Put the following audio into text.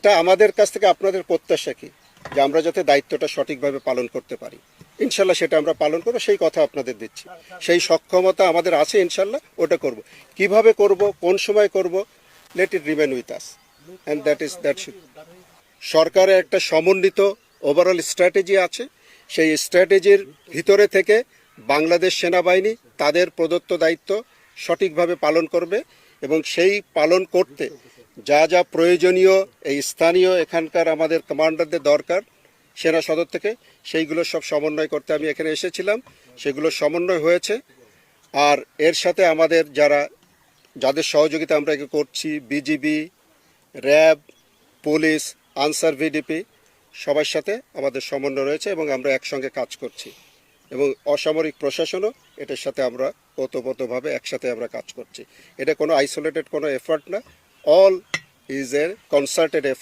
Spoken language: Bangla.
এটা আমাদের কাছ থেকে আপনাদের প্রত্যাশা কি যে আমরা যাতে দায়িত্বটা সঠিকভাবে পালন করতে পারি, ইনশাল্লাহ সেটা আমরা পালন করবো, সেই কথা আপনাদের দিচ্ছি। সেই সক্ষমতা আমাদের আছে, ইনশাল্লাহ ওটা করব। কিভাবে করব, কোন সময় করব, let it remain with us, and that should. সরকারের একটা সমন্বিত ওভারঅল স্ট্র্যাটেজি আছে। সেই স্ট্র্যাটেজির ভিতরে থেকে বাংলাদেশ সেনাবাহিনী তাদের প্রদত্ত দায়িত্ব সঠিকভাবে পালন করবে, এবং সেই পালন করতে যা যা প্রয়োজনীয় এই স্থানীয় এখানকার আমাদের কমান্ডারদের দরকার সেনা সদর থেকে, সেইগুলো সব সমন্বয় করতে আমি এখানে এসেছিলাম। সেগুলো সমন্বয় হয়েছে। আর এর সাথে আমাদের যাদের সহযোগিতা আমরা করছি, BGB, RAB, police, answer VDP, সবার সাথে আমাদের সমন্বয় রয়েছে এবং আমরা একসঙ্গে কাজ করছি। এবং অসামরিক প্রশাসনও এটার সাথে আমরা ওতপ্রোতভাবে একসাথে আমরা কাজ করছি। এটা কোনো আইসোলেটেড কোনো এফার্ট না, all is a concerted effort.